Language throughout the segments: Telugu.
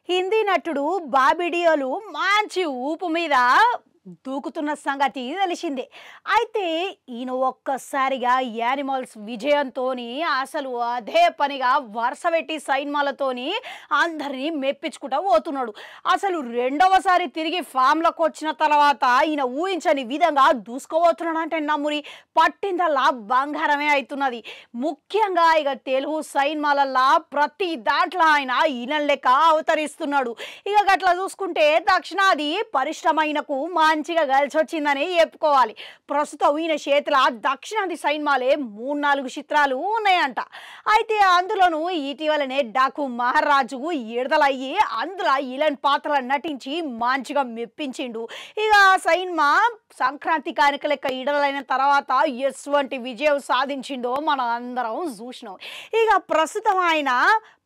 హిందీ నటుడు బాబీ డియోల్ మంచి ఊపు మీద దూకుతున్న సంగతి తెలిసిందే. అయితే ఈయన ఒక్కసారిగా యానిమల్స్ విజయంతోని అసలు అదే పనిగా వరుస పెట్టి సినిమాలతోని అందరినీ మెప్పించుకుంటూ పోతున్నాడు. అసలు రెండవసారి తిరిగి ఫామ్లోకి వచ్చిన తర్వాత ఈయన ఊహించని విధంగా దూసుకోబోతున్నాడు అంటే నమ్ముని పట్టిందల్లా బంగారమే అవుతున్నది. ముఖ్యంగా ఇక తెలుగు సినిమాలల్లా ప్రతి దాంట్లో ఆయన ఈయన లెక్క అవతరిస్తున్నాడు. ఇక గట్లా చూసుకుంటే దక్షిణాది పరిశ్రమైనకు మంచిగా కలిసి వచ్చిందని చెప్పుకోవాలి. ప్రస్తుతం ఈయన చేతిలో దక్షిణాది సినిమాలే 3-4 చిత్రాలు ఉన్నాయంట. అయితే అందులోనూ ఇటీవలనే డాకు మహారాజు విడుదలయ్యి అందులో ఇలాంటి పాత్రలు నటించి మంచిగా మెప్పించిండు. ఇక సినిమా సంక్రాంతి కానుక లెక్క విడుదలైన తర్వాత ఎటువంటి విజయం సాధించిండో మనం అందరం చూసినాం. ఇక ప్రస్తుతం ఆయన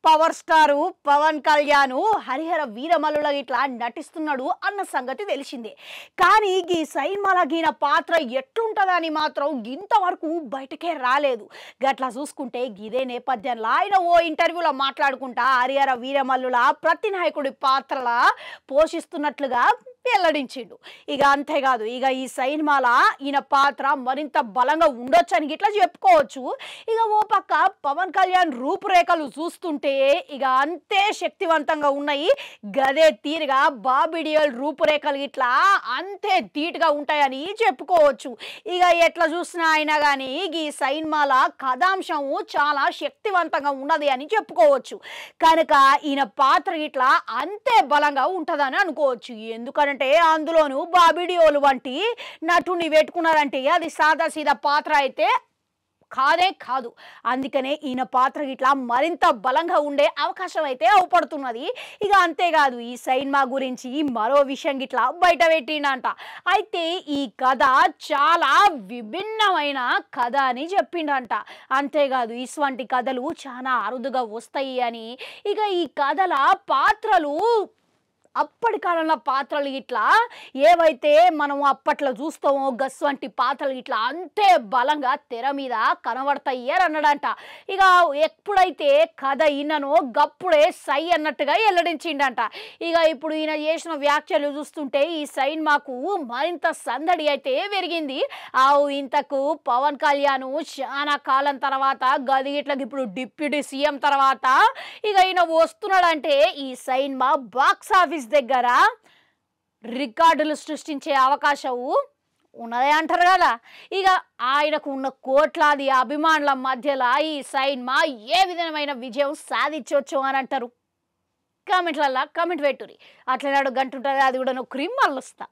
పవర్ స్టారు పవన్ కళ్యాణ్ హరిహర వీరమల్లుల ఇట్లా నటిస్తున్నాడు అన్న సంగతి తెలిసిందే. కానీ ఈ సినిమాల గీన పాత్ర ఎట్లుంటుందని మాత్రం ఇంతవరకు బయటకే రాలేదు. గట్లా చూసుకుంటే ఇదే నేపథ్యంలో ఆయన ఓ ఇంటర్వ్యూలో మాట్లాడుకుంటా హరిహర వీరమల్లుల ప్రతి నాయకుడి పాత్రల పోషిస్తున్నట్లుగా వెల్లడించిండు. ఇక అంతేకాదు ఇక ఈ సినిమాల ఈయన పాత్ర మరింత బలంగా ఉండొచ్చు అని ఇట్లా చెప్పుకోవచ్చు. ఇక ఓ పక్క పవన్ కళ్యాణ్ రూపురేఖలు చూస్తుంటే ఇక అంతే శక్తివంతంగా ఉన్నాయి. గదే తీరుగా బాబీ డియోల్ రూపురేఖలు ఇట్లా అంతే ధీటుగా ఉంటాయని చెప్పుకోవచ్చు. ఇక ఎట్లా చూసినా అయినా కానీ ఈ సినిమాల కథాంశం చాలా శక్తివంతంగా ఉన్నది అని చెప్పుకోవచ్చు. కనుక ఈయన పాత్ర ఇట్లా అంతే బలంగా ఉంటుందని అనుకోవచ్చు. ఎందుకంటే అందులోనూ బాబీ డియోల్ వంటి నటుడిని పెట్టుకున్నారంటే అది సాదా సీదా పాత్ర అయితే కాదే కాదు. అందుకనే ఈయన పాత్ర ఇట్లా మరింత బలంగా ఉండే అవకాశం అయితే అవపడుతున్నది. ఇక అంతేకాదు ఈ సినిమా గురించి మరో విషయం ఇట్లా బయట పెట్టిండంట. అయితే ఈ కథ చాలా విభిన్నమైన కథ అని చెప్పిండంట. అంతేకాదు ఇటువంటి కథలు చాలా అరుదుగా వస్తాయి అని. ఇక ఈ కథల పాత్రలు అప్పటి కాలంలో పాత్రలు ఇట్లా ఏవైతే మనం అప్పట్లో చూస్తామో గస్వంటి పాత్రలు ఇట్లా అంతే బలంగా తెర మీద కనబడతాయి అని అన్నాడంట. ఇక ఎప్పుడైతే కథ ఈయననో గప్పుడే సై అన్నట్టుగా వెల్లడించిండంట. ఇక ఇప్పుడు ఈయన చేసిన వ్యాఖ్యలు చూస్తుంటే ఈ సినిమాకు మరింత సందడి అయితే పెరిగింది. ఇంతకు పవన్ కళ్యాణ్ చాలా కాలం తర్వాత గది ఇట్లకి ఇప్పుడు డిప్యూటీ సీఎం తర్వాత ఇక ఈయన వస్తున్నాడంటే ఈ సినిమా బాక్స్ ఆఫీస్ దగ్గర రికార్డులు సృష్టించే అవకాశం ఉన్నదే అంటారు కదా. ఇక ఆయనకు ఉన్న కోట్లాది అభిమానుల మధ్యలో ఈ సినిమా ఏ విధమైన విజయం సాధించవచ్చు అని అంటారు. కామెంట్లల్లో కామెంట్ పెట్టుర్రి. అట్లనే గంట ఉంటుంది, అది కూడా నువ్వు క్రీమ్ మళ్ళొస్తా.